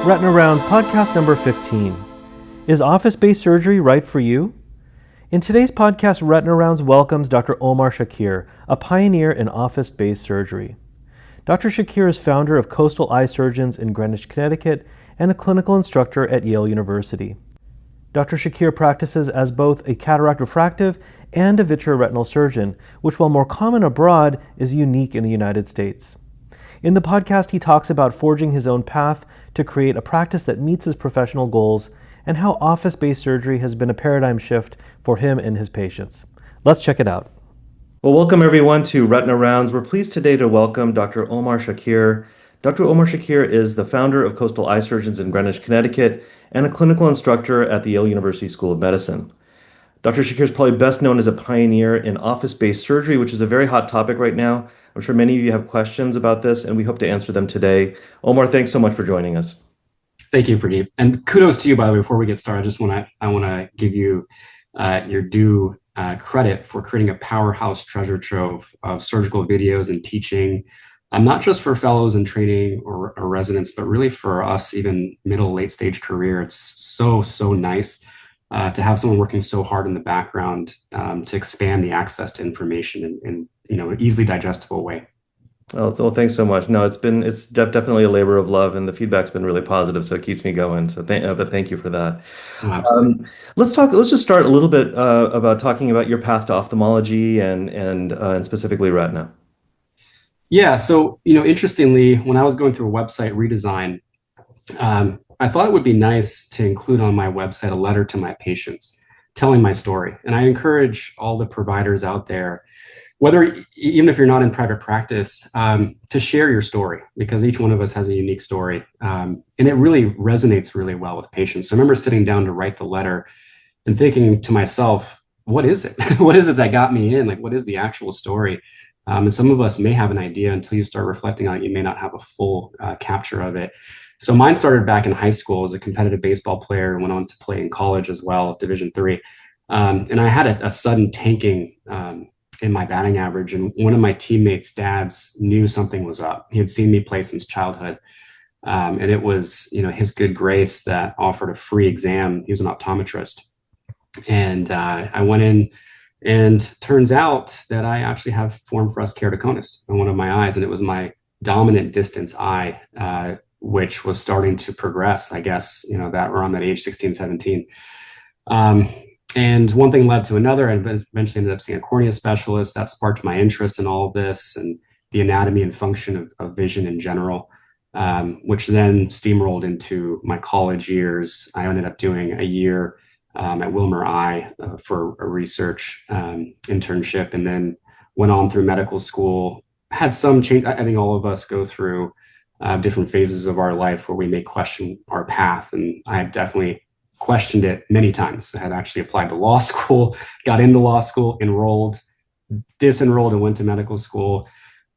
Retina Rounds podcast number 15. Is office-based surgery right for you? In today's podcast, Retina Rounds welcomes Dr. Omar Shakir, a pioneer in office-based surgery. Dr. Shakir is founder of Coastal Eye Surgeons in Greenwich, Connecticut, and a clinical instructor at Yale University. Dr. Shakir practices as both a cataract refractive and a vitreoretinal surgeon, which, while more common abroad, is unique in the United States. In the podcast, he talks about forging his own path to create a practice that meets his professional goals and how office-based surgery has been a paradigm shift for him and his patients. Let's check it out. Well, welcome everyone to Retina Rounds. We're pleased today to welcome Dr. Omar Shakir. Dr. Omar Shakir is the founder of Coastal Eye Surgeons in Greenwich, Connecticut, and a clinical instructor at the Yale University School of Medicine. Dr. Shakir is probably best known as a pioneer in office-based surgery, which is a very hot topic right now. I'm sure many of you have questions about this, and we hope to answer them today. Omar, thanks so much for joining us. Thank you, Pradeep. And kudos to you, by the way, before we get started. I want to give you your due credit for creating a powerhouse treasure trove of surgical videos and teaching, not just for fellows in training or residents, but really for us, even middle, late stage career. It's so nice to have someone working so hard in the background to expand the access to information in an easily digestible way. Well, thanks so much. No, it's definitely a labor of love, and the feedback's been really positive, so it keeps me going. So thank you for that. Oh, Let's just start a little bit about talking about your path to ophthalmology and specifically retina. Yeah. So, interestingly, when I was going through a website redesign, I thought it would be nice to include on my website a letter to my patients telling my story. And I encourage all the providers out there, even if you're not in private practice, to share your story, because each one of us has a unique story. And it really resonates really well with patients. So I remember sitting down to write the letter and thinking to myself, what is it? What is it that got me in? Like, what is the actual story? And some of us may have an idea. Until you start reflecting on it, you may not have a full capture of it. So mine started back in high school as a competitive baseball player and went on to play in college as well, Division III. And I had a sudden tanking in my batting average. And one of my teammates' dads knew something was up. He had seen me play since childhood. And it was, his good grace that offered a free exam. He was an optometrist. And I went in, and turns out that I actually have form frust keratoconus in one of my eyes. And it was my dominant distance eye, which was starting to progress, I guess, that around that age, 16, 17. And one thing led to another. I eventually ended up seeing a cornea specialist. That sparked my interest in all of this and the anatomy and function of vision in general, which then steamrolled into my college years. I ended up doing a year at Wilmer Eye for a research internship, and then went on through medical school. Had some change. I think all of us go through different phases of our life where we may question our path, and I have definitely questioned it many times. I had actually applied to law school, got into law school, enrolled, disenrolled, and went to medical school.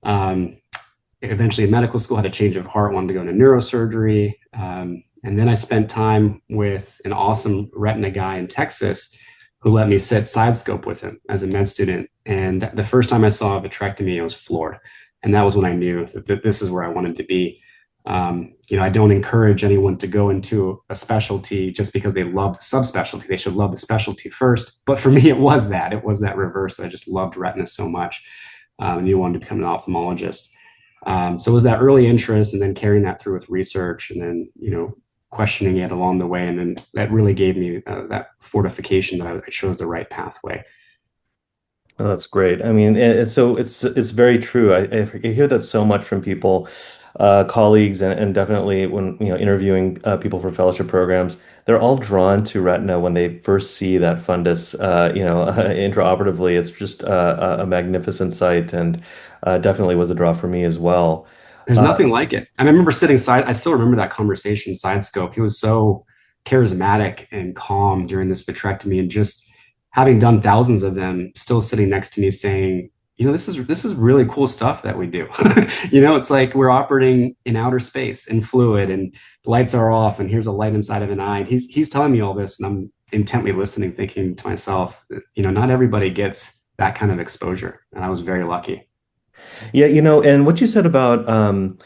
Eventually in medical school, had a change of heart, wanted to go into neurosurgery. And then I spent time with an awesome retina guy in Texas who let me sit side scope with him as a med student. And the first time I saw a vitrectomy, I was floored. And that was when I knew that this is where I wanted to be. I don't encourage anyone to go into a specialty just because they love the subspecialty. They should love the specialty first. But for me, it was that reverse. I just loved retina so much. And you wanted to become an ophthalmologist. So it was that early interest, and then carrying that through with research, and then, questioning it along the way. And then that really gave me that fortification that I chose the right pathway. Oh, that's great. I mean, it's very true. I hear that so much from people, colleagues, and definitely when interviewing people for fellowship programs, they're all drawn to retina when they first see that fundus. Intraoperatively, it's just a magnificent sight, and definitely was a draw for me as well. There's nothing like it. I remember sitting I still remember that conversation, side scope. He was so charismatic and calm during this vitrectomy, and just having done thousands of them, still sitting next to me saying, this is really cool stuff that we do. It's like we're operating in outer space in fluid, and lights are off, and here's a light inside of an eye. And he's telling me all this, and I'm intently listening, thinking to myself, not everybody gets that kind of exposure. And I was very lucky. Yeah, and what you said about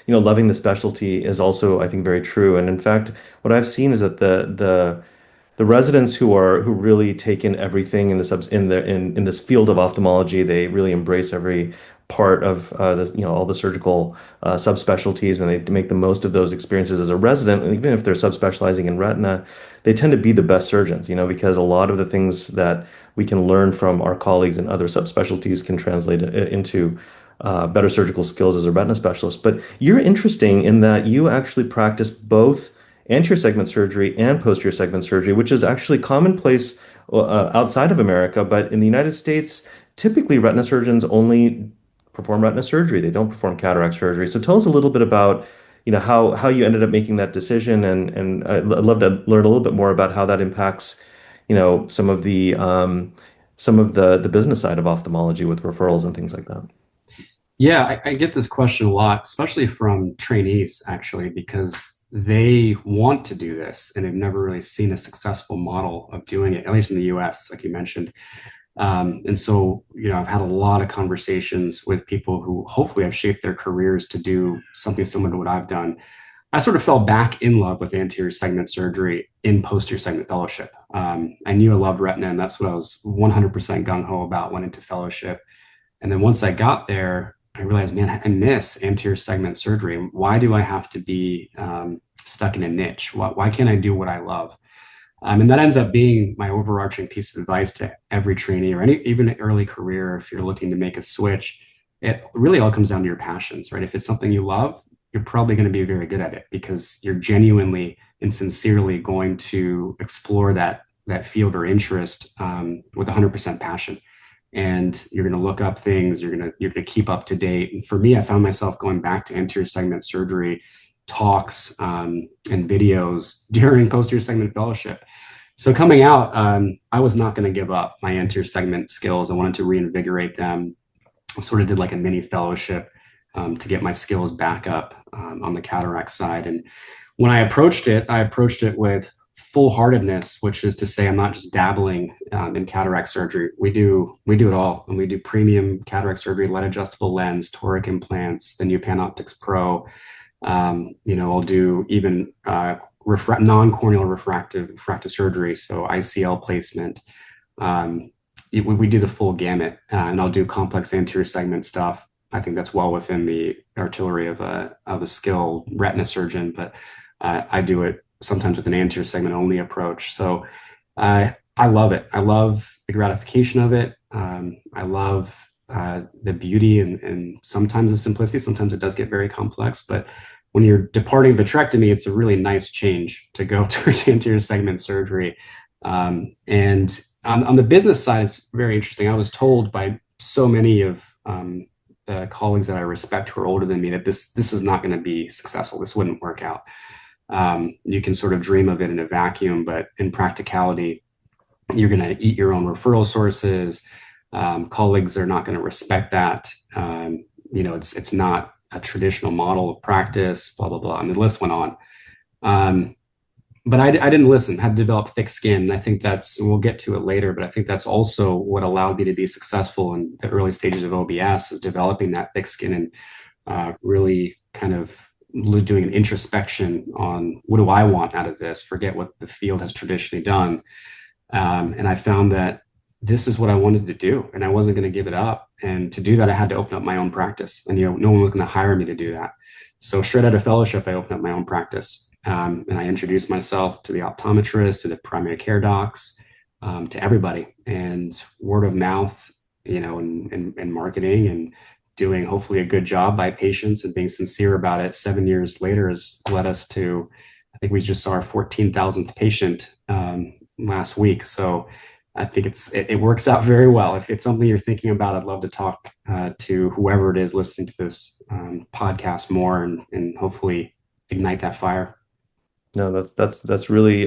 loving the specialty is also, I think, very true. And in fact, what I've seen is that the residents who really take in everything in the subs in this field of ophthalmology, they really embrace every part of all the surgical subspecialties, and they make the most of those experiences as a resident. And even if they're subspecializing in retina, they tend to be the best surgeons, because a lot of the things that we can learn from our colleagues in other subspecialties can translate into better surgical skills as a retina specialist. But you're interesting in that you actually practice both anterior segment surgery and posterior segment surgery, which is actually commonplace outside of America. But in the United States, typically retina surgeons only perform retina surgery. They don't perform cataract surgery. So tell us a little bit about, how you ended up making that decision, and I'd love to learn a little bit more about how that impacts, some of the business side of ophthalmology with referrals and things like that. Yeah, I get this question a lot, especially from trainees, actually, because they want to do this and they've never really seen a successful model of doing it, at least in the US, like you mentioned. And so, I've had a lot of conversations with people who hopefully have shaped their careers to do something similar to what I've done. I sort of fell back in love with anterior segment surgery in posterior segment fellowship. I knew I loved retina, and that's what I was 100% gung ho about, went into fellowship. And then once I got there, I realized, man, I miss anterior segment surgery. Why do I have to be stuck in a niche? Why can't I do what I love? And that ends up being my overarching piece of advice to every trainee or even early career. If you're looking to make a switch, it really all comes down to your passions, right? If it's something you love, you're probably going to be very good at it because you're genuinely and sincerely going to explore that field or interest with 100% passion. And you're going to look up things. You're going to keep up to date. And for me, I found myself going back to anterior segment surgery talks and videos during posterior segment fellowship. So coming out, I was not going to give up my anterior segment skills. I wanted to reinvigorate them. I sort of did like a mini fellowship to get my skills back up on the cataract side. And when I approached it with full heartedness, which is to say, I'm not just dabbling in cataract surgery. We do it all, and we do premium cataract surgery, lead adjustable lens, toric implants, the new PanOptix Pro. I'll do even non-corneal refractive surgery, so ICL placement. We do the full gamut, and I'll do complex anterior segment stuff. I think that's well within the artillery of a skilled retina surgeon, but I do it sometimes with an anterior segment only approach. So I love it. I love the gratification of it. I love the beauty and sometimes the simplicity. Sometimes it does get very complex, but when you're departing vitrectomy, it's a really nice change to go towards anterior segment surgery. And on the business side, it's very interesting. I was told by so many of the colleagues that I respect who are older than me that this is not going to be successful. This wouldn't work out. You can sort of dream of it in a vacuum, but in practicality, you're going to eat your own referral sources. Colleagues are not going to respect that. It's not a traditional model of practice, blah, blah, blah. I mean, the list went on. But I didn't listen, had to develop thick skin. I think we'll get to it later, but I think that's also what allowed me to be successful in the early stages of OBS is developing that thick skin and really kind of doing an introspection on what do I want out of this, forget what the field has traditionally done. And I found that this is what I wanted to do and I wasn't going to give it up. And to do that, I had to open up my own practice and, no one was going to hire me to do that. So straight out of fellowship, I opened up my own practice and I introduced myself to the optometrist, to the primary care docs, to everybody, and word of mouth, and marketing and doing hopefully a good job by patients and being sincere about it 7 years later has led us to, I think we just saw our 14,000th patient last week. So I think it works out very well. If it's something you're thinking about, I'd love to talk to whoever it is listening to this podcast more and hopefully ignite that fire. No, that's really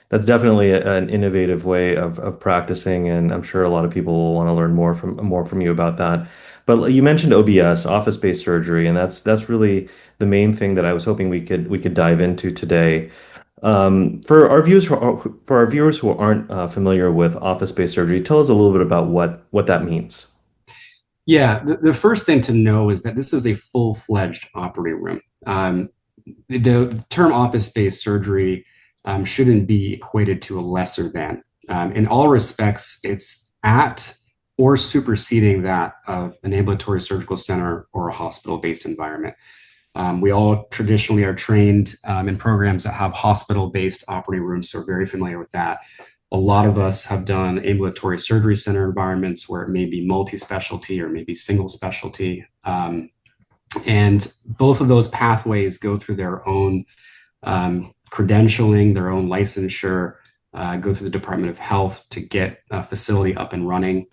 that's definitely an innovative way of practicing, and I'm sure a lot of people will want to learn more from you about that. But you mentioned OBS, office-based surgery, and that's really the main thing that I was hoping we could dive into today. For our viewers who aren't familiar with office-based surgery, tell us a little bit about what that means. Yeah, the first thing to know is that this is a full-fledged operating room. The term office-based surgery shouldn't be equated to a lesser than. In all respects, it's at or superseding that of an ambulatory surgical center or a hospital-based environment. We all traditionally are trained in programs that have hospital-based operating rooms, so we're very familiar with that. A lot of us have done ambulatory surgery center environments where it may be multi-specialty or maybe single specialty. And both of those pathways go through their own credentialing, their own licensure, go through the Department of Health to get a facility up and running.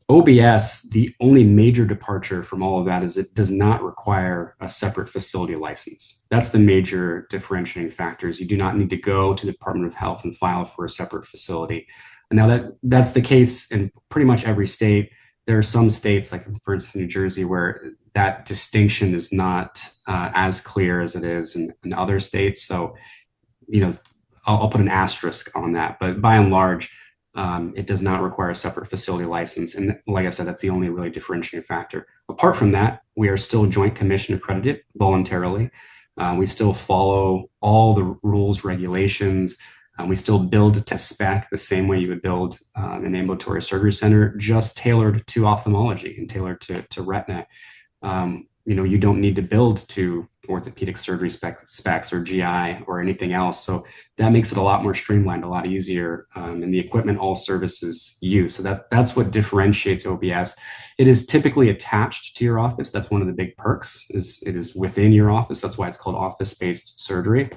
OBS, the only major departure from all of that is it does not require a separate facility license. That's the major differentiating factors. You do not need to go to the Department of Health and file for a separate facility. And now that's the case in pretty much every state. There are some states, like for instance, New Jersey, where that distinction is not as clear as it is in other states. So, I'll put an asterisk on that. But by and large, it does not require a separate facility license. And like I said, that's the only really differentiating factor. Apart from that, we are still Joint Commission accredited voluntarily. We still follow all the rules, regulations. We still build to spec the same way you would build an ambulatory surgery center, just tailored to ophthalmology and tailored to retina. You don't need to build to orthopedic surgery specs or GI or anything else. So that makes it a lot more streamlined, a lot easier, and the equipment all services you. So that's what differentiates OBS. It is typically attached to your office. That's one of the big perks. It is within your office. That's why it's called office-based surgery.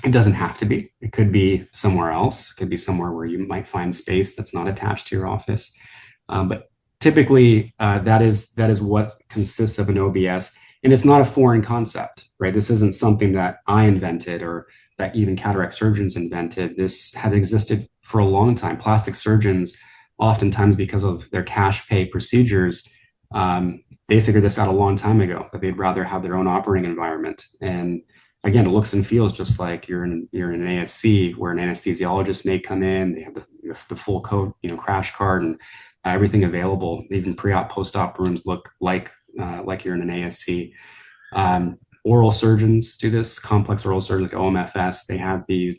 It doesn't have to be. It could be somewhere else. It could be somewhere where you might find space that's not attached to your office. But typically, that is what consists of an OBS. And it's not a foreign concept, right? This isn't something that I invented or that even cataract surgeons invented. This had existed for a long time. Plastic surgeons, oftentimes because of their cash pay procedures, they figured this out a long time ago, that they'd rather have their own operating environment. And again, it looks and feels just like you're in an ASC where an anesthesiologist may come in. They have the full code, crash cart and everything available. Even pre-op, post-op rooms look like you're in an ASC. Oral surgeons do this. Complex oral surgeons like OMFS. They have these.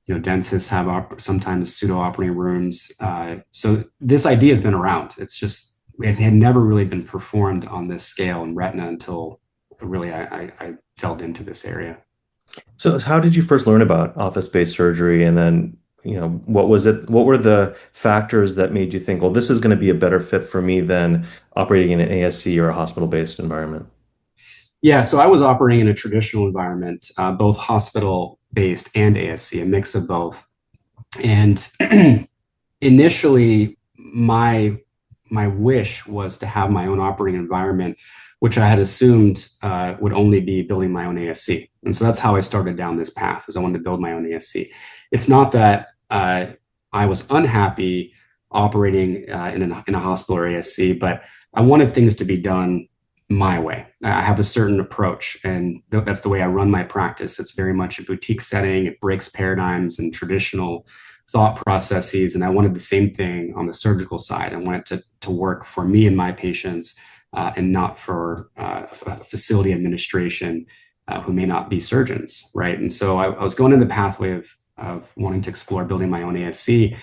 Dentists have sometimes pseudo operating rooms. So this idea has been around. It's just it had never really been performed on this scale in retina until really I delved into this area. So how did you first learn about office-based surgery, and then what was it? What were the factors that made you think, well, this is going to be a better fit for me than operating in an ASC or a hospital-based environment? Yeah, so I was operating in a traditional environment, both hospital-based and ASC, a mix of both. And initially, my wish was to have my own operating environment, which I had assumed would only be building my own ASC. And so that's how I started down this path, is I wanted to build my own ASC. It's not that I was unhappy operating in a hospital or ASC, but I wanted things to be done my way. I have a certain approach, and that's the way I run my practice. It's very much a boutique setting. It breaks paradigms and traditional thought processes. And I wanted the same thing on the surgical side. I wanted to work for me and my patients and not for a facility administration who may not be surgeons, right? And so I was going in the pathway of wanting to explore building my own ASC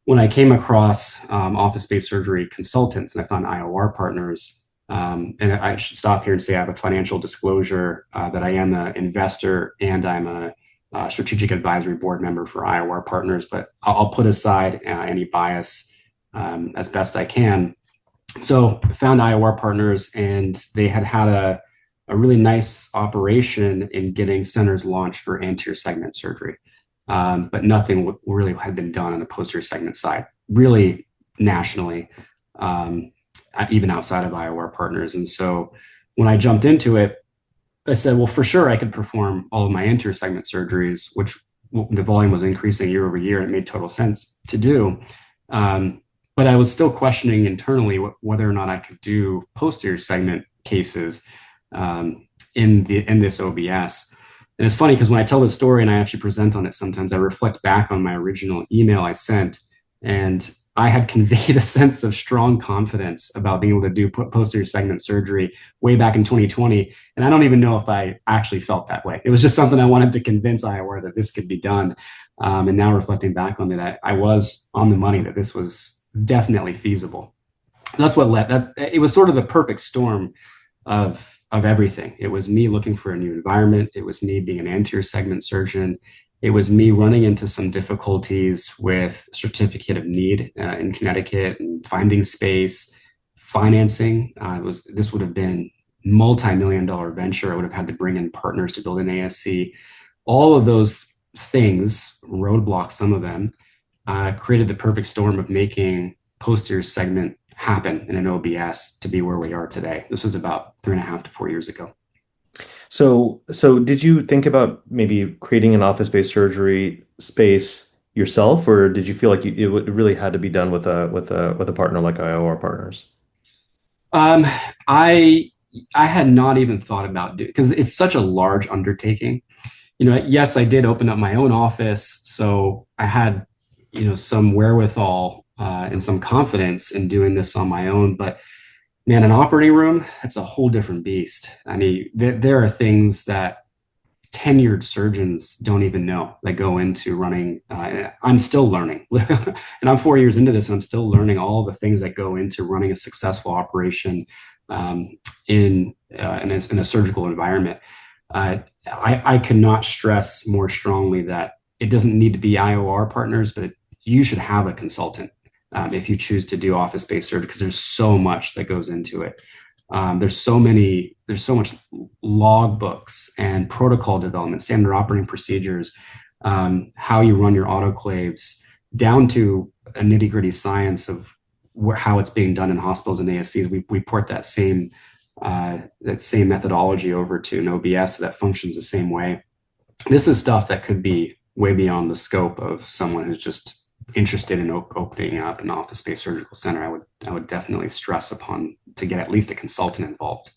when I came across office-based surgery consultants, and I found IOR partners. And I should stop here and say I have a financial disclosure that I am an investor and I'm a strategic advisory board member for IOR partners, but I'll put aside any bias as best I can. So I found IOR partners, and they had a really nice operation in getting centers launched for anterior segment surgery. But nothing really had been done on the posterior segment side, really nationally. Even outside of IOR partners. And so when I jumped into it, I said, well, for sure, I could perform all of my anterior segment surgeries, which the volume was increasing year over year. And it made total sense to do. But I was still questioning internally whether or not I could do posterior segment cases in this OBS. And it's funny because when I tell the story and I actually present on it, sometimes I reflect back on my original email I sent, and I had conveyed a sense of strong confidence about being able to do posterior segment surgery way back in 2020. And I don't even know if I actually felt that way. It was just something I wanted to convince IOR that this could be done. And now reflecting back on it, I was on the money that this was definitely feasible. And that's what led that. It was sort of the perfect storm of everything. It was me looking for a new environment. It was me being an anterior segment surgeon. It was me running into some difficulties with certificate of need in Connecticut and finding space, financing. This would have been multi-million-dollar venture. I would have had to bring in partners to build an ASC. All of those things, roadblocks, some of them, created the perfect storm of making posterior segment happen in an OBS to be where we are today. This was about 3.5 to 4 years ago. So did you think about maybe creating an office-based surgery space yourself, or did you feel like it really had to be done with a partner like IOR Partners? I had not even thought about doing, because it's such a large undertaking. Yes, I did open up my own office, so I had some wherewithal and some confidence in doing this on my own. But man, an operating room, that's a whole different beast. I mean, there are things that tenured surgeons don't even know that go into running. I'm still learning, and I'm 4 years into this, and I'm still learning all the things that go into running a successful operation in a surgical environment. I cannot stress more strongly that it doesn't need to be IOR partners, but you should have a consultant if you choose to do office-based surgery, because there's so much that goes into it. There's so much log books and protocol development, standard operating procedures, how you run your autoclaves, down to a nitty-gritty science of how it's being done in hospitals and ASCs. We port that same methodology over to an OBS that functions the same way. This is stuff that could be way beyond the scope of someone who's just interested in opening up an office-based surgical center. I would definitely stress upon to get at least a consultant involved.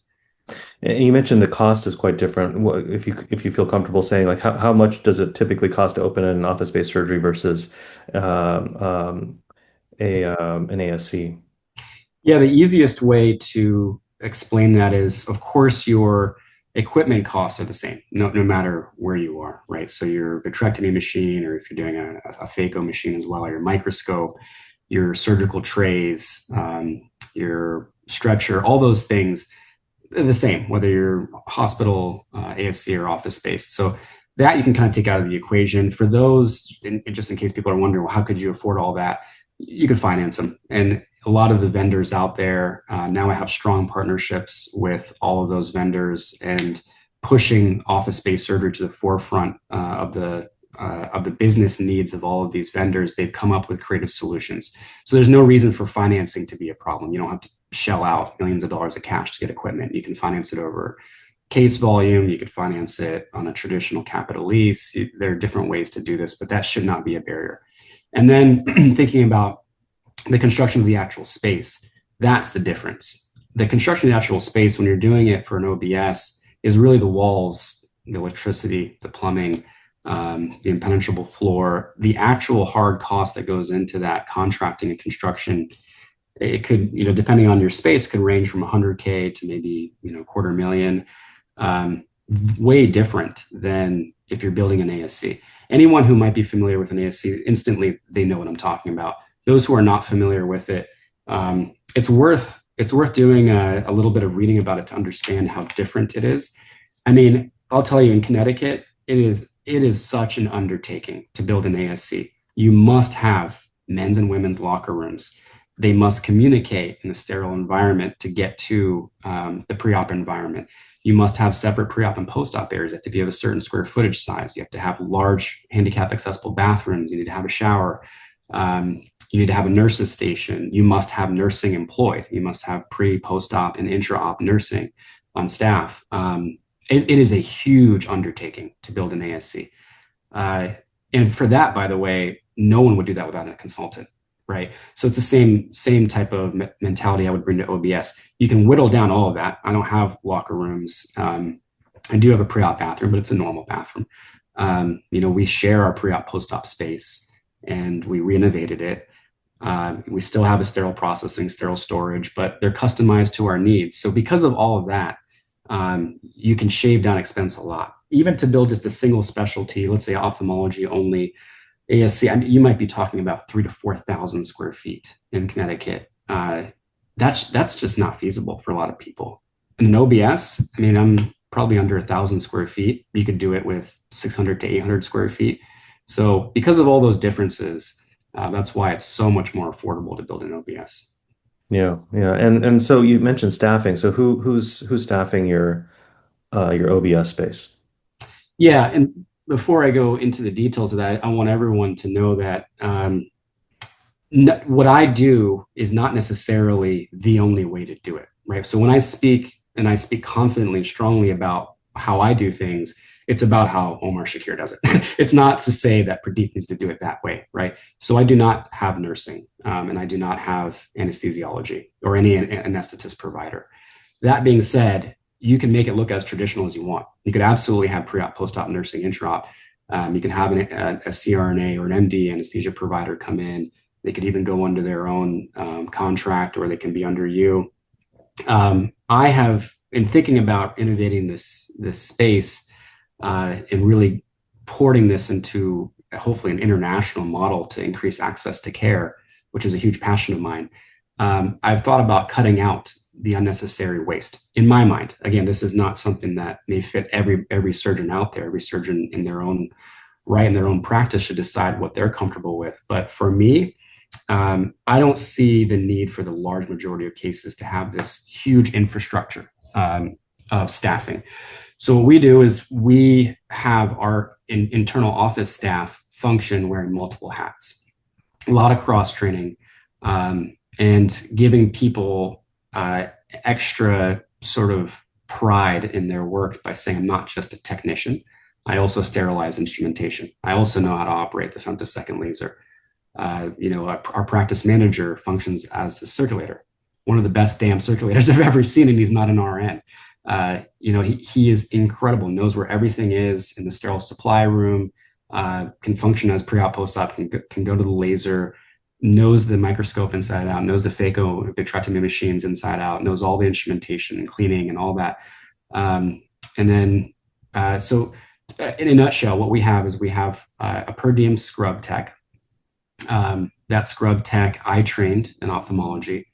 And you mentioned the cost is quite different. If you feel comfortable saying, like, how much does it typically cost to open an office-based surgery versus an ASC? Yeah, the easiest way to explain that is, of course, your equipment costs are the same, no matter where you are, right? So your vitrectomy machine, or if you're doing a phaco machine as well, or your microscope, your surgical trays, your stretcher, all those things are the same, whether you're hospital, ASC, or office-based. So that you can kind of take out of the equation. For those, just in case people are wondering, well, how could you afford all that? You could finance them. And a lot of the vendors out there, now I have strong partnerships with all of those vendors and pushing office-based surgery to the forefront of the business needs of all of these vendors. They've come up with creative solutions. So there's no reason for financing to be a problem. You don't have to shell out millions of dollars of cash to get equipment. You can finance it over case volume. You could finance it on a traditional capital lease. There are different ways to do this, but that should not be a barrier. And then thinking about the construction of the actual space, that's the difference. The construction of the actual space, when you're doing it for an OBS, is really the walls, the electricity, the plumbing, the impenetrable floor. The actual hard cost that goes into that contracting and construction, it could, depending on your space, could range from $100K to maybe, $250,000. Way different than if you're building an ASC. Anyone who might be familiar with an ASC, instantly they know what I'm talking about. Those who are not familiar with it, it's worth doing a little bit of reading about it to understand how different it is. I mean, I'll tell you, in Connecticut, it is such an undertaking to build an ASC. You must have men's and women's locker rooms. They must communicate in a sterile environment to get to the pre-op environment. You must have separate pre-op and post-op areas. If you have a certain square footage size, you have to have large handicap accessible bathrooms. You need to have a shower. You need to have a nurse's station. You must have nursing employed. You must have pre, post-op, and intra-op nursing on staff. It is a huge undertaking to build an ASC. And for that, by the way, no one would do that without a consultant, right? So it's the same type of mentality I would bring to OBS. You can whittle down all of that. I don't have locker rooms. I do have a pre-op bathroom, but it's a normal bathroom. We share our pre-op post-op space, and we renovated it. We still have a sterile processing, sterile storage, but they're customized to our needs. So because of all of that, you can shave down expense a lot. Even to build just a single specialty, let's say ophthalmology only, ASC, I mean, you might be talking about 3,000 to 4,000 square feet in Connecticut. That's just not feasible for a lot of people. In an OBS, I mean, I'm probably under 1,000 square feet. You could do it with 600 to 800 square feet. So because of all those differences, that's why it's so much more affordable to build an OBS. Yeah, yeah. And so you mentioned staffing. So who's staffing your OBS space? Yeah, and before I go into the details of that, I want everyone to know that what I do is not necessarily the only way to do it, right? So when I speak and I speak confidently, strongly about how I do things, it's about how Omar Shakir does it. It's not to say that Pradeep needs to do it that way, right? So I do not have nursing, and I do not have anesthesiology or any anesthetist provider. That being said, you can make it look as traditional as you want. You could absolutely have pre-op, post-op nursing, intra-op. You can have a CRNA or an MD anesthesia provider come in. They could even go under their own contract, or they can be under you. I have, in thinking about innovating this space and really porting this into hopefully an international model to increase access to care, which is a huge passion of mine. I've thought about cutting out the unnecessary waste. In my mind, again, this is not something that may fit every surgeon out there. Every surgeon in their own right, in their own practice, should decide what they're comfortable with. But for me, I don't see the need for the large majority of cases to have this huge infrastructure of staffing. So what we do is we have our internal office staff function wearing multiple hats, a lot of cross training, and giving people extra sort of pride in their work by saying, I'm not just a technician. I also sterilize instrumentation. I also know how to operate the femtosecond laser. Our practice manager functions as the circulator, one of the best damn circulators I've ever seen, and he's not an RN. He is incredible, knows where everything is in the sterile supply room, can function as pre-op, post-op, can go to the laser, knows the microscope inside out, knows the phaco vitrectomy machines inside out, knows all the instrumentation and cleaning and all that. So in a nutshell, what we have is we have a per diem scrub tech. That scrub tech, I trained in ophthalmology.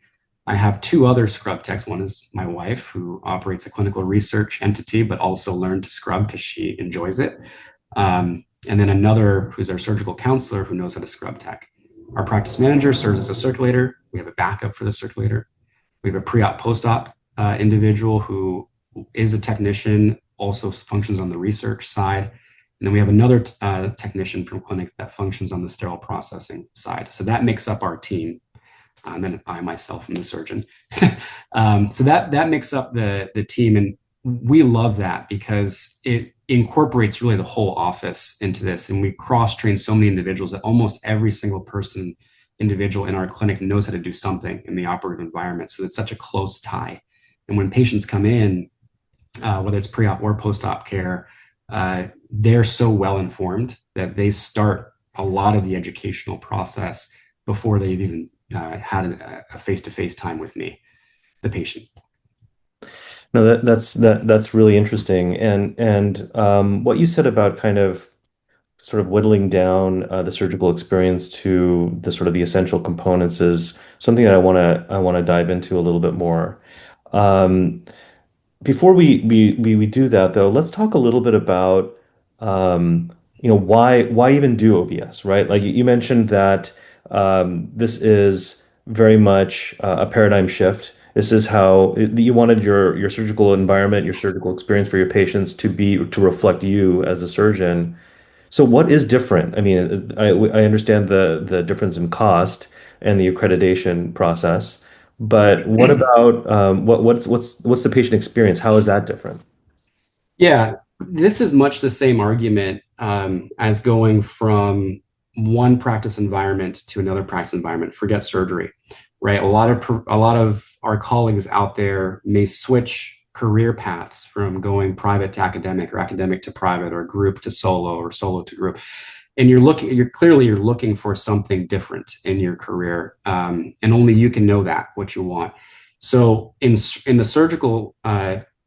I have two other scrub techs. One is my wife, who operates a clinical research entity, but also learned to scrub because she enjoys it. And then another who's our surgical counselor, who knows how to scrub tech. Our practice manager serves as a circulator. We have a backup for the circulator. We have a pre-op, post-op individual who is a technician, also functions on the research side. And then we have another technician from clinic that functions on the sterile processing side. So that makes up our team. And then I myself am the surgeon. So that makes up the team. And we love that because it incorporates really the whole office into this. And we cross-train so many individuals that almost every single individual in our clinic knows how to do something in the operative environment. So it's such a close tie. And when patients come in, whether it's pre-op or post-op care, they're so well informed that they start a lot of the educational process before they've even had a face-to-face time with me, the patient. No, that's really interesting. And what you said about kind of sort of whittling down the surgical experience to the sort of the essential components is something that I want to dive into a little bit more. Um, Before we do that though, let's talk a little bit about why even do OBS, right? Like you mentioned that this is very much a paradigm shift. This is how you wanted your surgical environment, your surgical experience for your patients to reflect you as a surgeon. So what is different? I mean, I understand the difference in cost and the accreditation process, but what about what's the patient experience? How is that different? Yeah, this is much the same argument as going from one practice environment to another practice environment. Forget surgery, right? A lot of our colleagues out there may switch career paths from going private to academic or academic to private or group to solo or solo to group. and you're looking for something different in your career, and only you can know that what you want. So in the surgical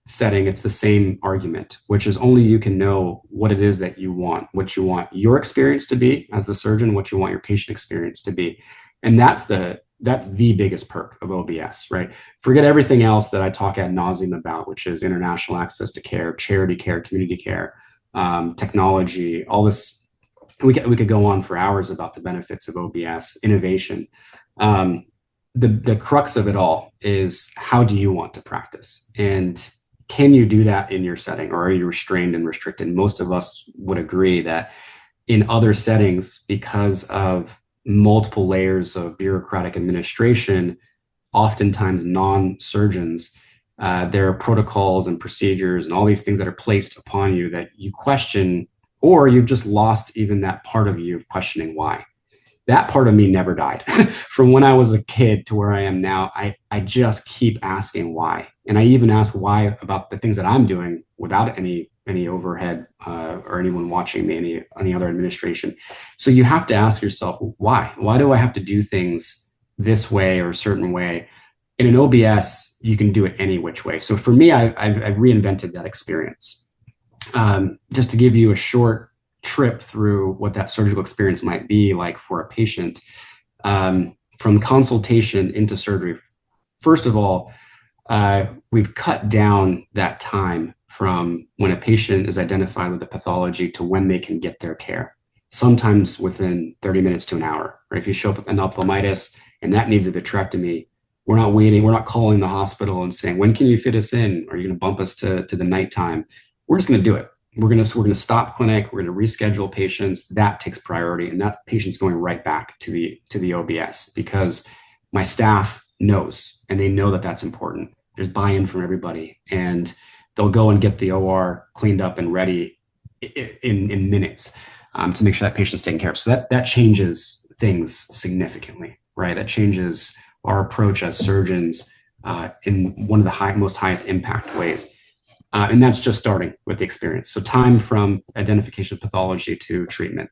setting, it's the same argument, which is only you can know what it is that you want, what you want your experience to be as the surgeon, what you want your patient experience to be. And that's the biggest perk of OBS, right? Forget everything else that I talk ad nauseum about, which is international access to care, charity care, community care, technology, all this. We could go on for hours about the benefits of OBS, innovation. The crux of it all is, how do you want to practice? And can you do that in your setting, or are you restrained and restricted? Most of us would agree that in other settings, because of multiple layers of bureaucratic administration, oftentimes non-surgeons, there are protocols and procedures and all these things that are placed upon you that you question, or you've just lost even that part of you of questioning why. That part of me never died. From when I was a kid to where I am now, I just keep asking why. And I even ask why about the things that I'm doing without any overhead or anyone watching me, any other administration. So you have to ask yourself, why? Why do I have to do things this way or a certain way? In an OBS, you can do it any which way. So for me, I've reinvented that experience. Just to give you a short trip through what that surgical experience might be like for a patient, from consultation into surgery. First of all, we've cut down that time from when a patient is identified with a pathology to when they can get their care, sometimes within 30 minutes to an hour. Right? If you show up with an endophthalmitis and that needs a vitrectomy, we're not waiting. We're not calling the hospital and saying, when can you fit us in? Are you going to bump us to the nighttime? We're just going to do it. We're going to stop clinic. We're going to reschedule patients. That takes priority, and that patient's going right back to the OBS, because my staff knows, and they know that that's important. There's buy-in from everybody, and they'll go and get the OR cleaned up and ready in minutes, to make sure that patient's taken care of. So that changes things significantly, right? That changes our approach as surgeons in one of the most highest impact ways. And that's just starting with the experience. So time from identification of pathology to treatment.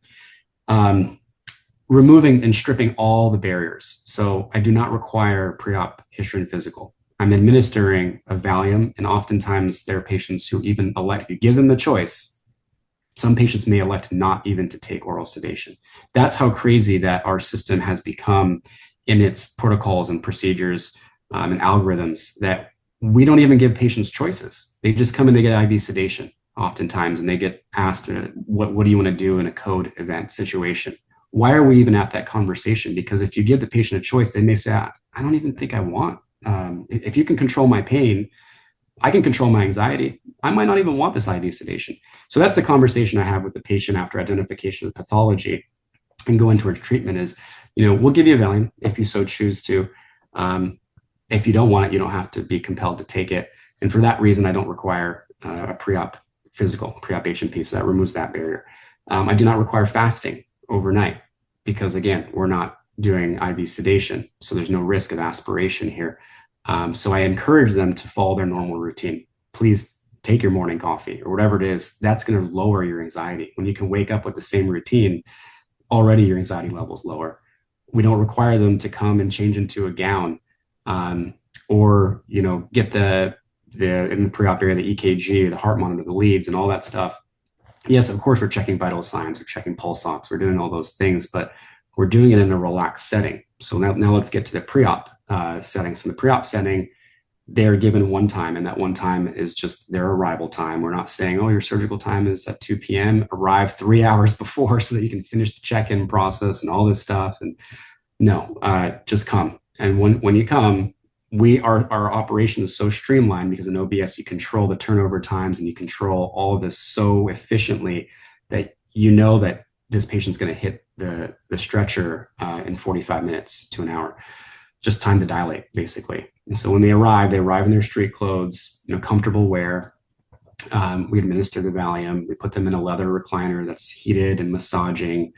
Removing and stripping all the barriers. So I do not require pre-op history and physical. I'm administering a Valium, and oftentimes there are patients who even elect, if you give them the choice, some patients may elect not even to take oral sedation. That's how crazy that our system has become in its protocols and procedures and algorithms, that we don't even give patients choices. They just come and they get IV sedation oftentimes, and they get asked, what do you want to do in a code event situation? Why are we even at that conversation? Because if you give the patient a choice, they may say, I don't even think I want. If you can control my pain, I can control my anxiety. I might not even want this IV sedation. So that's the conversation I have with the patient after identification of the pathology and going towards treatment is, we'll give you a Valium if you so choose to. If you don't want it, you don't have to be compelled to take it. And for that reason, I don't require a pre-op physical, pre-op HMP, so that removes that barrier. I do not require fasting overnight because, again, we're not doing IV sedation, so there's no risk of aspiration here. So I encourage them to follow their normal routine. Please take your morning coffee or whatever it is. That's going to lower your anxiety. When you can wake up with the same routine, already your anxiety level's lower. We don't require them to come and change into a gown, or get in the pre-op area, the EKG, the heart monitor, the leads, and all that stuff. Yes, of course, we're checking vital signs, we're checking pulse ox, we're doing all those things, but we're doing it in a relaxed setting. So now let's get to the pre-op setting. So in the pre-op setting, they're given one time, and that one time is just their arrival time. We're not saying, your surgical time is at 2 p.m. Arrive 3 hours before so that you can finish the check-in process and all this stuff. And no, just come. And when you come, our operation is so streamlined because in OBS you control the turnover times and you control all of this so efficiently that that this patient's going to hit the stretcher in 45 minutes to an hour. Just time to dilate, basically. And so when they arrive in their street clothes, comfortable wear. We administer the Valium. We put them in a leather recliner that's heated and massaging.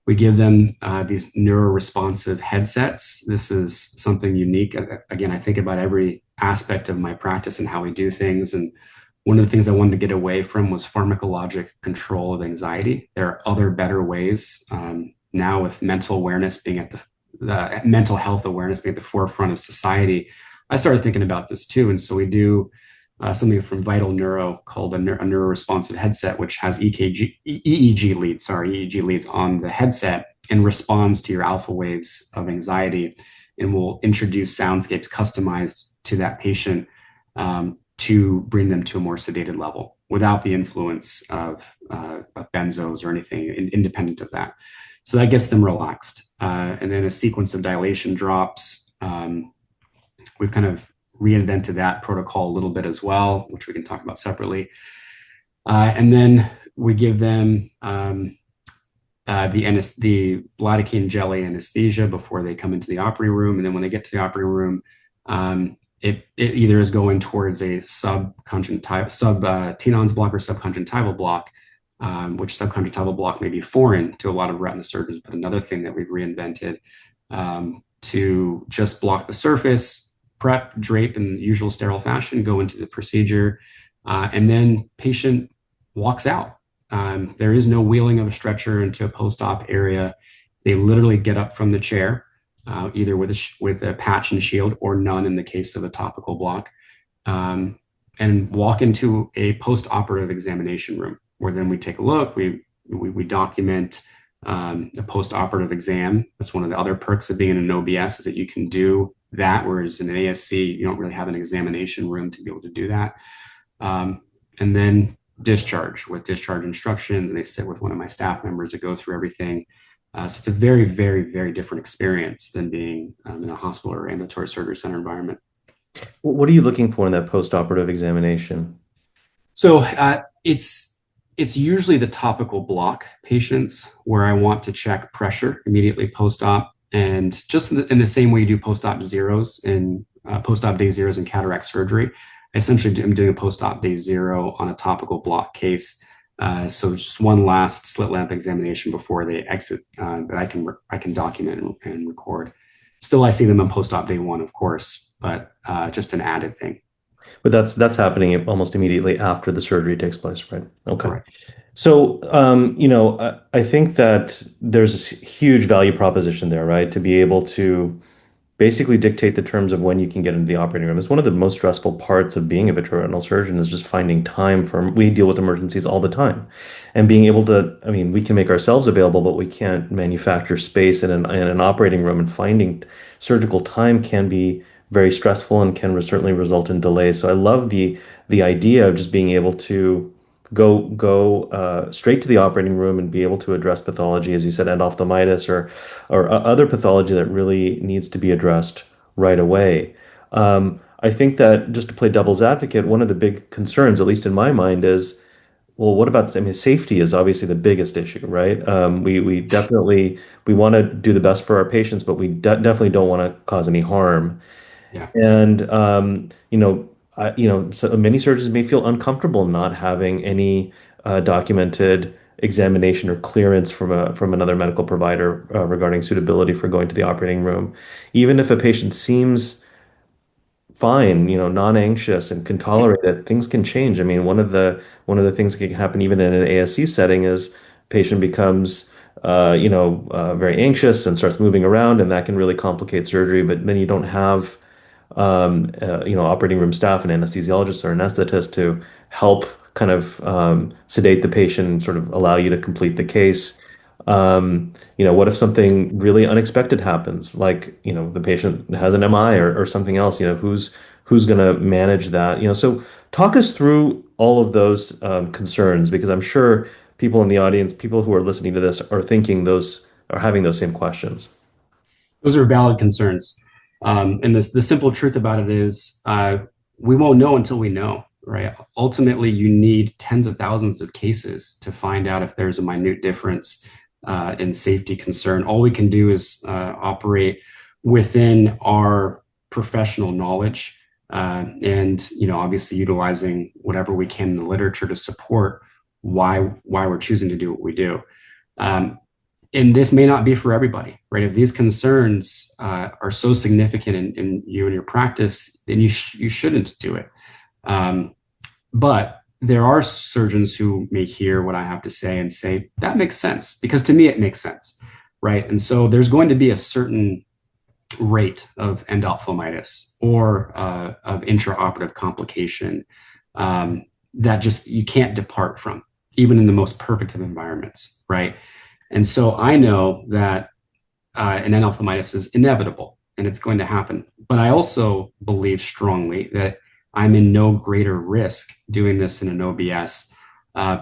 We give them these neuroresponsive headsets. This is something unique. Again, I think about every aspect of my practice and how we do things. And One of the things I wanted to get away from was pharmacologic control of anxiety. There are other better ways. Now with mental awareness being at the mental health awareness being at the forefront of society, I started thinking about this too. And so we do something from Vital Neuro called a neuroresponsive headset, which has EEG leads on the headset and responds to your alpha waves of anxiety, and will introduce soundscapes customized to that patient to bring them to a more sedated level without the influence of benzos or anything independent of that. So that gets them relaxed. And then a sequence of dilation drops. We've kind of reinvented that protocol a little bit as well, which we can talk about separately. And then we give them the lidocaine jelly anesthesia before they come into the operating room. And then when they get to the operating room, it either is going towards a sub-Tenon's block or subconjunctival block, which subconjunctival block may be foreign to a lot of retina surgeons, but another thing that we've reinvented to just block the surface, prep, drape in the usual sterile fashion, go into the procedure, and then patient walks out. There is no wheeling of a stretcher into a post-op area. They literally get up from the chair, either with a patch and shield or none in the case of a topical block, and walk into a post-operative examination room where then we take a look, we document the post-operative exam. That's one of the other perks of being in an OBS, is that you can do that, whereas in an ASC, you don't really have an examination room to be able to do that. And then discharge with discharge instructions, and they sit with one of my staff members to go through everything. So it's a very, very, very different experience than being in a hospital or ambulatory surgery center environment. What are you looking for in that post-operative examination? So it's usually the topical block patients where I want to check pressure immediately post-op, and just in the same way you do post-op zeros and post-op day zeros in cataract surgery. Essentially, I'm doing a post-op day zero on a topical block case. So just one last slit lamp examination before they exit that I can document and record. Still, I see them on post-op day one, of course, but just an added thing. But that's happening almost immediately after the surgery takes place, right? Okay. Correct. So, I think that there's a huge value proposition there, right? To be able to basically dictate the terms of when you can get into the operating room. It's one of the most stressful parts of being a vitreoretinal surgeon, is just finding time we deal with emergencies all the time. And being able to, we can make ourselves available, but we can't manufacture space in an operating room, and finding surgical time can be very stressful and can certainly result in delays. So I love the idea of just being able to go straight to the operating room and be able to address pathology, as you said, endophthalmitis or other pathology that really needs to be addressed right away. I think that, just to play devil's advocate, one of the big concerns, at least in my mind, is, well, what about, safety is obviously the biggest issue, right? We definitely, we want to do the best for our patients, but we definitely don't want to cause any harm. Yeah. And so many surgeons may feel uncomfortable not having any documented examination or clearance from another medical provider regarding suitability for going to the operating room. Even if a patient seems fine, non-anxious and can tolerate it, things can change. One of the things that can happen even in an ASC setting is patient becomes very anxious and starts moving around, and that can really complicate surgery. But then you don't have operating room staff and anesthesiologists or anesthetists to help kind of sedate the patient and sort of allow you to complete the case. What if something really unexpected happens, like, the patient has an MI or something else, who's going to manage that? So talk us through all of those concerns, because I'm sure people in the audience, people who are listening to this, are having those same questions. Those are valid concerns. And the simple truth about it is we won't know until we know, right? Ultimately, you need tens of thousands of cases to find out if there's a minute difference in safety concern. All we can do is operate within our professional knowledge, and obviously utilizing whatever we can in the literature to support why we're choosing to do what we do. And this may not be for everybody, right? If these concerns are so significant in you and your practice, then you shouldn't do it. But there are surgeons who may hear what I have to say and say, that makes sense, because to me, it makes sense, right? And so there's going to be a certain rate of endophthalmitis or of intraoperative complication that just you can't depart from, even in the most perfect of environments, right? And so I know that an endophthalmitis is inevitable and it's going to happen. But I also believe strongly that I'm in no greater risk doing this in an OBS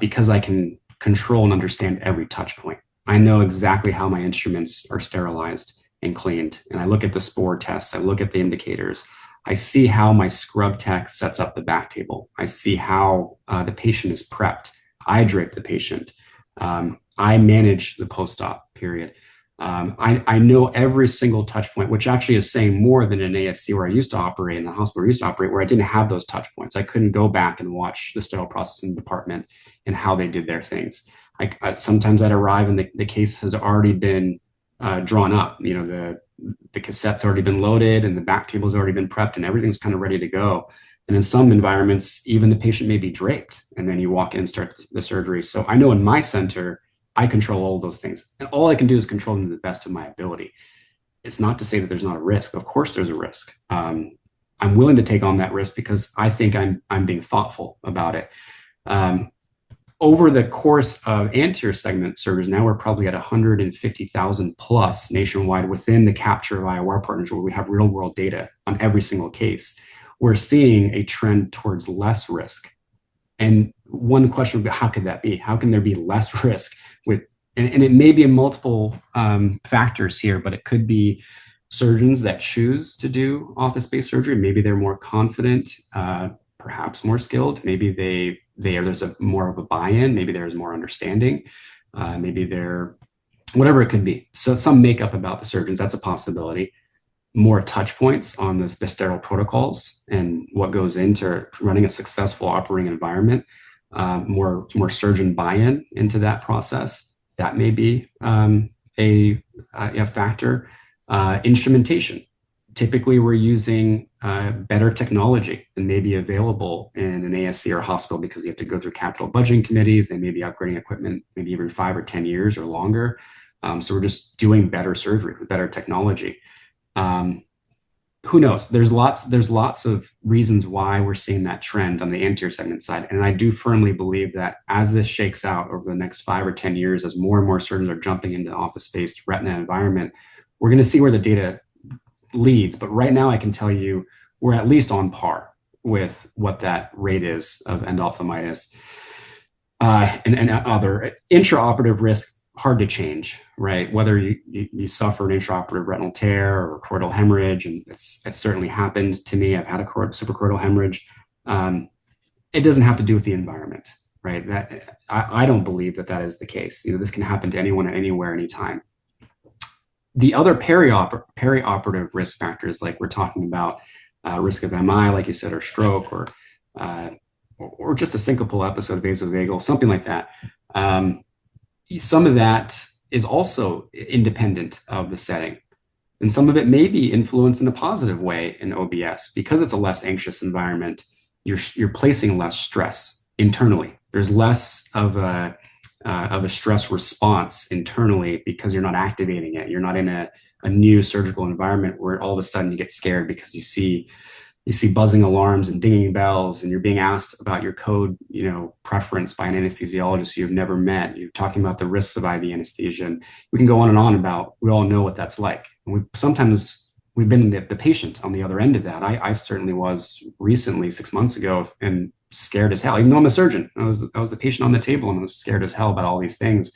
because I can control and understand every touch point. I know exactly how my instruments are sterilized and cleaned. And I look at the spore tests, I look at the indicators. I see how my scrub tech sets up the back table. I see how the patient is prepped. I drape the patient. I manage the post-op period. I know every single touch point, which actually is saying more than an ASC where I used to operate, in the hospital where I used to operate, where I didn't have those touch points. I couldn't go back and watch the sterile processing department and how they did their things. Sometimes I'd arrive and the case has already been drawn up. The cassette's already been loaded and the back table's already been prepped and everything's kind of ready to go. And in some environments, even the patient may be draped and then you walk in and start the surgery. So I know in my center, I control all those things. And all I can do is control them to the best of my ability. It's not to say that there's not a risk. Of course, there's a risk. I'm willing to take on that risk because I think I'm being thoughtful about it. Over the course of anterior segment surgeries, now we're probably at 150,000 plus nationwide within the capture of IOR partners where we have real world data on every single case. We're seeing a trend towards less risk. And one question would be, how could that be? How can there be less risk with, and it may be in multiple factors here, but it could be surgeons that choose to do office-based surgery. Maybe they're more confident, perhaps more skilled. Maybe there's more of a buy-in. Maybe there's more understanding. Maybe whatever it could be. So some makeup about the surgeons, that's a possibility. More touch points on the sterile protocols and what goes into running a successful operating environment. More surgeon buy-in into that process. That may be a factor. Instrumentation. Typically, we're using better technology than may be available in an ASC or hospital because you have to go through capital budgeting committees. They may be upgrading equipment maybe every 5 or 10 years or longer. So we're just doing better surgery with better technology. Who knows? There's lots of reasons why we're seeing that trend on the anterior segment side. And I do firmly believe that as this shakes out over the next 5 or 10 years, as more and more surgeons are jumping into office-based retina environment, we're going to see where the data leads. But right now I can tell you we're at least on par with what that rate is of endophthalmitis and other intraoperative risk. Hard to change, right? Whether you suffer an intraoperative retinal tear or choroidal hemorrhage, and it's certainly happened to me. I've had a suprachoroidal hemorrhage. It doesn't have to do with the environment, right? That I don't believe that is the case. This can happen to anyone at anywhere, anytime. The other perioperative risk factors, like we're talking about risk of MI, like you said, or stroke, or just a syncopal episode, vasovagal, something like that. Some of that is also independent of the setting. And some of it may be influenced in a positive way in OBS because it's a less anxious environment. You're placing less stress internally. There's less of a stress response internally because you're not activating it. You're not in a new surgical environment where all of a sudden you get scared because you see buzzing alarms and dinging bells, and you're being asked about your code, preference by an anesthesiologist you've never met. You're talking about the risks of IV anesthesia. And we can go on and on about, we all know what that's like. And we've been the patient on the other end of that. I certainly was recently, 6 months ago, and scared as hell, even though I'm a surgeon. I was the patient on the table and I was scared as hell about all these things.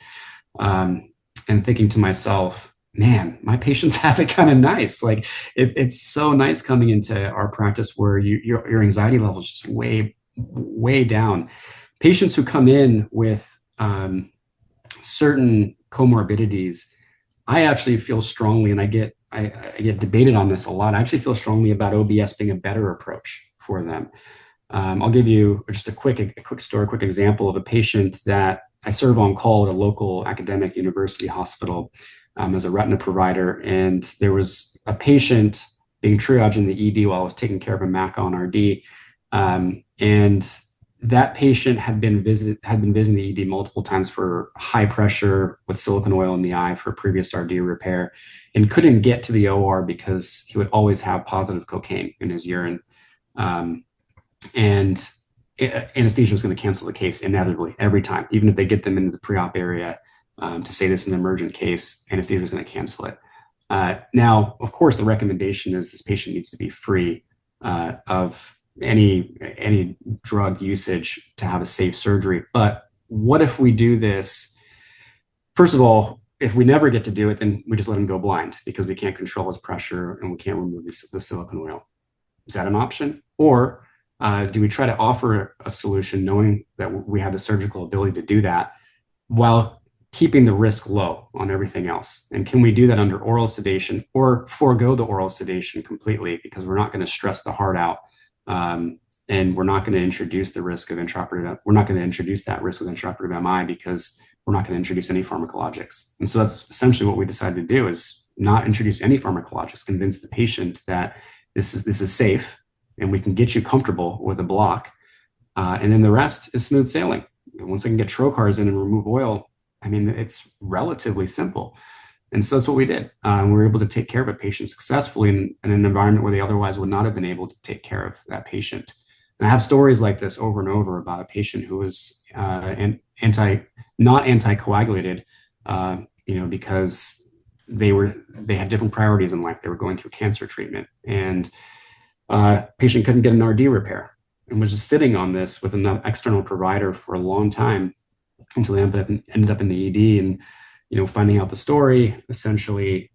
And thinking to myself, man, my patients have it kind of nice. Like it's so nice coming into our practice where your anxiety level is just way, way down. Patients who come in with certain comorbidities, I actually feel strongly, and I get debated on this a lot. I actually feel strongly about OBS being a better approach for them. I'll give you just a quick story, a quick example of a patient that I serve on call at a local academic university hospital as a retina provider. And there was a patient being triaged in the ED while I was taking care of a MAC on RD. And that patient had been visiting the ED multiple times for high pressure with silicone oil in the eye for previous RD repair, and couldn't get to the OR because he would always have positive cocaine in his urine. And anesthesia was going to cancel the case inevitably every time, even if they get them into the pre-op area to say this is an emergent case. Anesthesia is going to cancel it. Now, of course, the recommendation is this patient needs to be free of any drug usage to have a safe surgery. But what if we do this? First of all, if we never get to do it, then we just let him go blind because we can't control his pressure and we can't remove the silicone oil. Is that an option? Or do we try to offer a solution knowing that we have the surgical ability to do that while keeping the risk low on everything else? And can we do that under oral sedation or forego the oral sedation completely because we're not going to stress the heart out, and we're not going to introduce the risk of intraoperative, we're not going to introduce that risk with intraoperative MI because we're not going to introduce any pharmacologics. And so that's essentially what we decided to do, is not introduce any pharmacologics, convince the patient that this is safe and we can get you comfortable with a block. And then the rest is smooth sailing. Once I can get trocars in and remove oil, I mean, it's relatively simple. And so that's what we did. We were able to take care of a patient successfully in an environment where they otherwise would not have been able to take care of that patient. And I have stories like this over and over about a patient who was not anticoagulated, because they had different priorities in life. They were going through cancer treatment, and patient couldn't get an RD repair and was just sitting on this with an external provider for a long time until they ended up in the ED, and finding out the story, essentially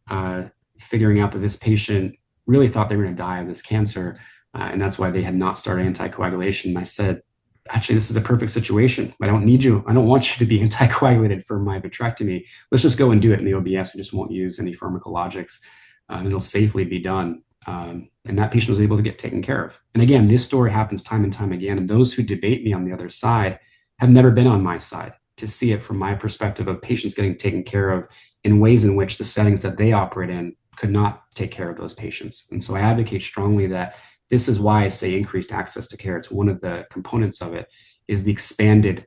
figuring out that this patient really thought they were going to die of this cancer, and that's why they had not started anticoagulation. And I said, actually, this is a perfect situation. I don't need you. I don't want you to be anticoagulated for my vitrectomy. Let's just go and do it in the OBS. We just won't use any pharmacologics, and it'll safely be done. And that patient was able to get taken care of. And again, this story happens time and time again. And those who debate me on the other side have never been on my side to see it from my perspective of patients getting taken care of in ways in which the settings that they operate in could not take care of those patients. And so I advocate strongly that this is why I say increased access to care. It's one of the components of it is the expanded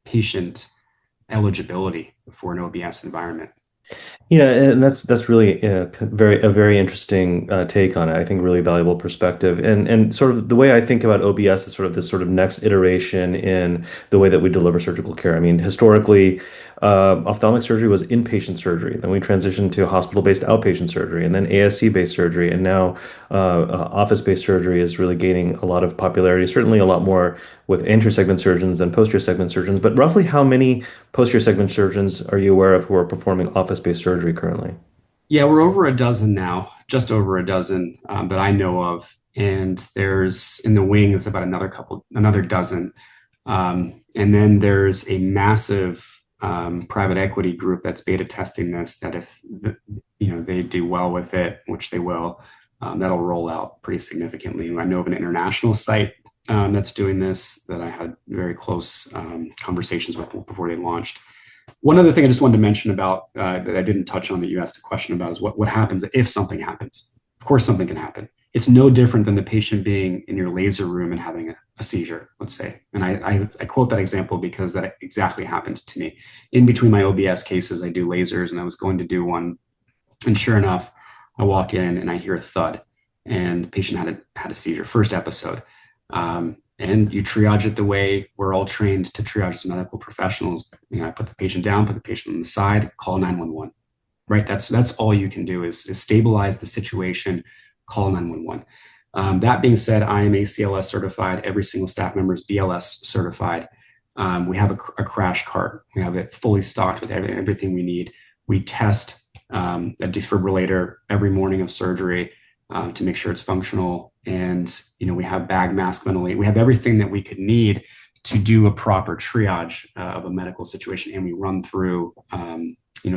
patient eligibility for an OBS environment. Yeah, and that's really a very interesting take on it. I think really valuable perspective, and sort of the way I think about OBS is sort of this sort of next iteration in the way that we deliver surgical care. I mean, historically, ophthalmic surgery was inpatient surgery. Then we transitioned to hospital-based outpatient surgery, and then ASC-based surgery, and now office-based surgery is really gaining a lot of popularity. Certainly, a lot more with anterior segment surgeons than posterior segment surgeons. But roughly, how many posterior segment surgeons are you aware of who are performing office-based surgery currently? Yeah, we're over a dozen now, just over a dozen that I know of. And there's in the wings about another dozen. And then there's a massive private equity group that's beta testing this, that if they do well with it, which they will, that'll roll out pretty significantly. I know of an international site that's doing this that I had very close conversations with before they launched. One other thing I just wanted to mention about that I didn't touch on that you asked a question about is what happens if something happens. Of course, something can happen. It's no different than the patient being in your laser room and having a seizure, let's say. And I quote that example because that exactly happened to me. In between my OBS cases, I do lasers, and I was going to do one. And sure enough, I walk in and I hear a thud, and the patient had a seizure, first episode. And you triage it the way we're all trained to triage as medical professionals. I put the patient down, put the patient on the side, call 911. Right? That's all you can do is stabilize the situation, call 911. That being said, I am ACLS certified. Every single staff member is BLS certified. We have a crash cart. We have it fully stocked with everything we need. We test a defibrillator every morning of surgery to make sure it's functional. And, we have bag, mask, ventilate. We have everything that we could need to do a proper triage of a medical situation. And we run through,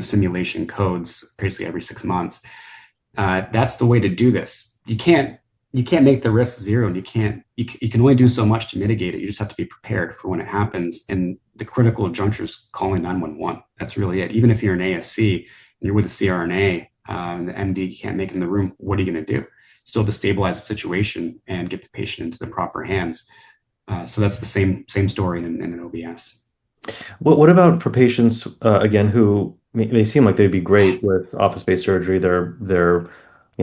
simulation codes basically every 6 months. That's the way to do this. You can't make the risk zero, and you can only do so much to mitigate it. You just have to be prepared for when it happens. And the critical juncture is calling 911. That's really it. Even if you're an ASC and you're with a CRNA, and the MD can't make it in the room, what are you going to do? Still to stabilize the situation and get the patient into the proper hands. So that's the same story in an OBS. What about for patients again who they seem like they'd be great with office-based surgery? They're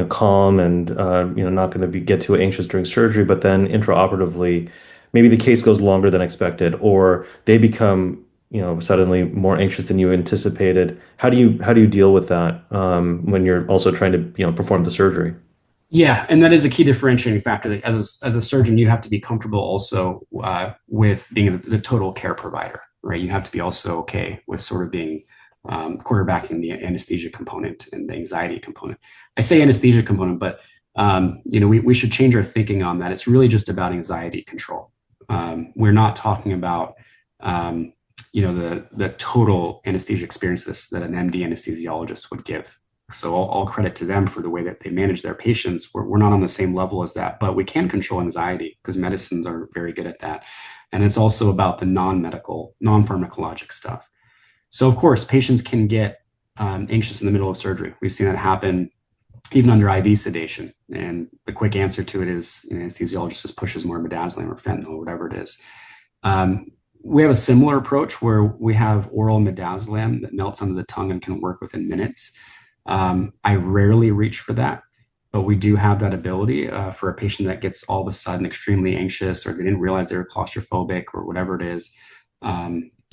calm and not going to be get too anxious during surgery, but then intraoperatively, maybe the case goes longer than expected, or they become suddenly more anxious than you anticipated. How do you deal with that when you're also trying to perform the surgery? Yeah, and that is a key differentiating factor. That as a surgeon, you have to be comfortable also with being the total care provider, right? You have to be also okay with sort of being quarterbacking the anesthesia component and the anxiety component. I say anesthesia component, but we should change our thinking on that. It's really just about anxiety control. We're not talking about the total anesthesia experience that an MD anesthesiologist would give. So all credit to them for the way that they manage their patients. We're not on the same level as that, but we can control anxiety because medicines are very good at that. And it's also about the non-medical, non-pharmacologic stuff. So of course, patients can get anxious in the middle of surgery. We've seen that happen even under IV sedation. And the quick answer to it is an anesthesiologist just pushes more midazolam or fentanyl or whatever it is. We have a similar approach where we have oral midazolam that melts under the tongue and can work within minutes. I rarely reach for that, but we do have that ability for a patient that gets all of a sudden extremely anxious or they didn't realize they were claustrophobic or whatever it is.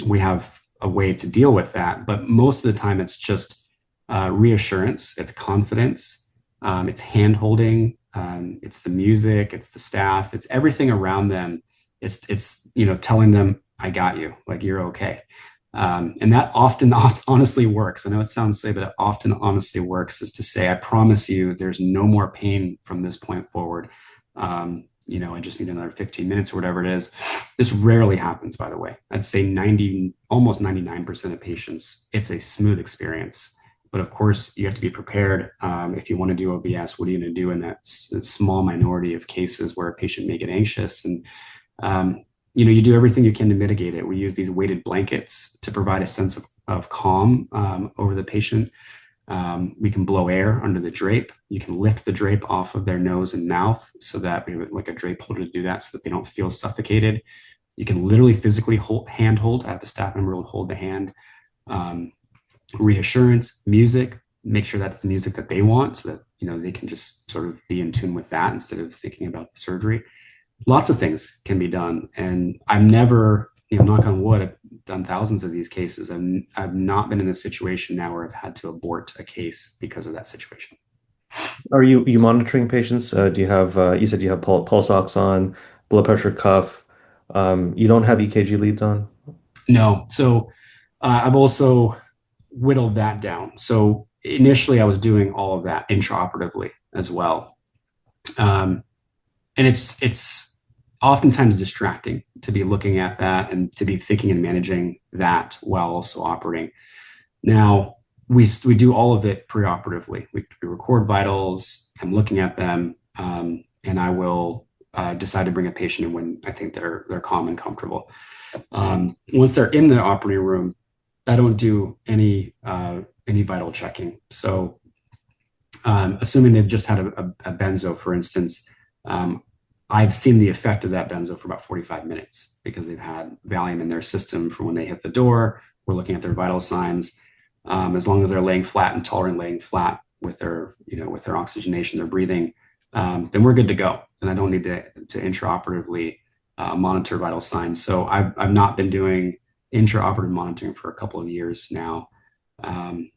We have a way to deal with that, but most of the time it's just reassurance, it's confidence, it's hand holding, it's the music, it's the staff, it's everything around them. It's telling them, I got you, like you're okay. And that often honestly works. I know it sounds silly, but it often honestly works is to say, I promise you, there's no more pain from this point forward. I just need another 15 minutes or whatever it is. This rarely happens, by the way. I'd say almost 99% of patients, it's a smooth experience. But of course, you have to be prepared. If you want to do OBS, what are you going to do in that small minority of cases where a patient may get anxious? And you do everything you can to mitigate it. We use these weighted blankets to provide a sense of calm over the patient. We can blow air under the drape. You can lift the drape off of their nose and mouth so that we would like a drape holder to do that so that they don't feel suffocated. You can literally physically have the staff member hold the hand. Reassurance, music, make sure that's the music that they want so that they can just sort of be in tune with that instead of thinking about the surgery. Lots of things can be done. And I've never, knock on wood, I've done thousands of these cases. I've not been in a situation now where I've had to abort a case because of that situation. Are you monitoring patients? Do you have you said you have pulse ox on, blood pressure cuff? You don't have EKG leads on? No. So I've also whittled that down. So initially I was doing all of that intraoperatively as well. And it's oftentimes distracting to be looking at that and to be thinking and managing that while also operating. Now, we do all of it preoperatively. We record vitals. I'm looking at them, and I will decide to bring a patient in when I think they're calm and comfortable. Once they're in the operating room, I don't do any vital checking. So, assuming they've just had a benzo, for instance, I've seen the effect of that benzo for about 45 minutes because they've had Valium in their system for when they hit the door. We're looking at their vital signs. As long as they're laying flat and tolerant laying flat with their oxygenation, their breathing, then we're good to go. And I don't need to intraoperatively monitor vital signs. So I've not been doing intraoperative monitoring for a couple of years now. And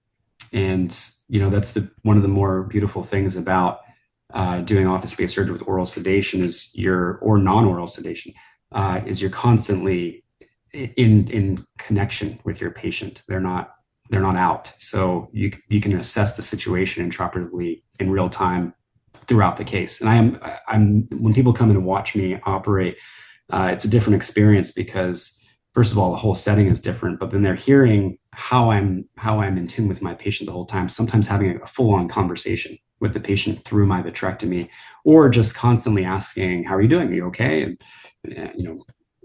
that's one of the more beautiful things about doing office-based surgery with oral sedation or non-oral sedation is you're constantly in connection with your patient. They're not out. So you can assess the situation intraoperatively in real time throughout the case. And I'm when people come in and watch me operate, it's a different experience because first of all, the whole setting is different, but then they're hearing how I'm in tune with my patient the whole time, sometimes having a full-on conversation with the patient through my vitrectomy, or just constantly asking, how are you doing? Are you okay? And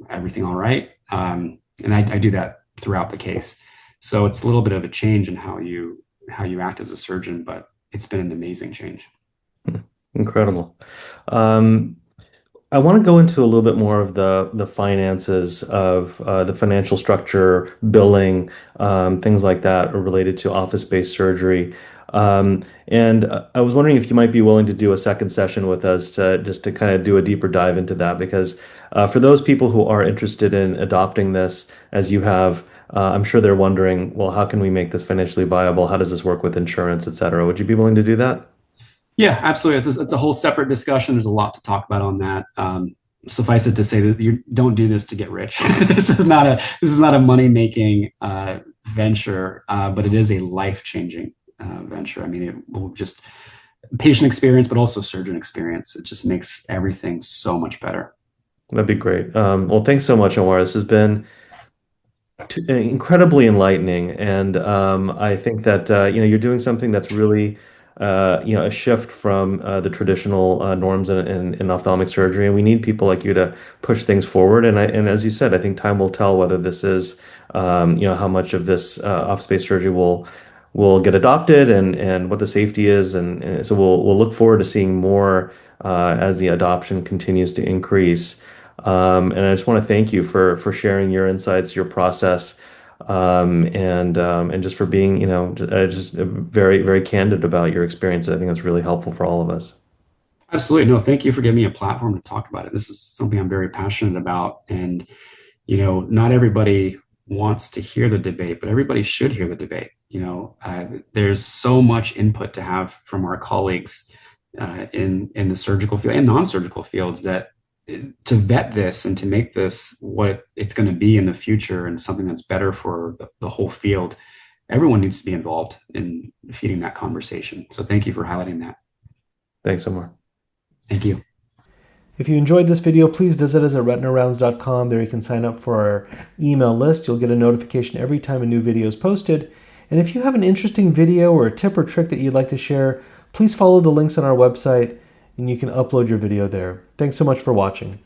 everything all right? And I do that throughout the case. So it's a little bit of a change in how you act as a surgeon, but it's been an amazing change. Incredible. I want to go into a little bit more of the finances of the financial structure, billing, things like that are related to office-based surgery. And I was wondering if you might be willing to do a second session with us to just to kind of do a deeper dive into that, because for those people who are interested in adopting this, as you have, I'm sure they're wondering, well, how can we make this financially viable? How does this work with insurance, et cetera? Would you be willing to do that? Yeah, absolutely. It's a whole separate discussion. There's a lot to talk about on that. Suffice it to say that you don't do this to get rich. This is not a money making venture, but it is a life changing venture. I mean, it will just patient experience, but also surgeon experience. It just makes everything so much better. That'd be great. Well, thanks so much, Omar. This has been incredibly enlightening, and I think that you're doing something that's really a shift from the traditional norms in ophthalmic surgery, and we need people like you to push things forward. And as you said, I think time will tell whether this is how much of this office-based surgery will get adopted and what the safety is, and so we'll look forward to seeing more as the adoption continues to increase. And I just want to thank you for sharing your insights, your process, and just for being, just very, very candid about your experience. I think that's really helpful for all of us. Absolutely. No, thank you for giving me a platform to talk about it. This is something I'm very passionate about. And, not everybody wants to hear the debate, but everybody should hear the debate. There's so much input to have from our colleagues in the surgical field and non-surgical fields that to vet this and to make this what it's going to be in the future and something that's better for the whole field, everyone needs to be involved in feeding that conversation. So thank you for highlighting that. Thanks, Omar. Thank you. If you enjoyed this video, please visit us at RetinaRounds.com. There you can sign up for our email list. You'll get a notification every time a new video is posted. And if you have an interesting video or a tip or trick that you'd like to share, please follow the links on our website and you can upload your video there. Thanks so much for watching.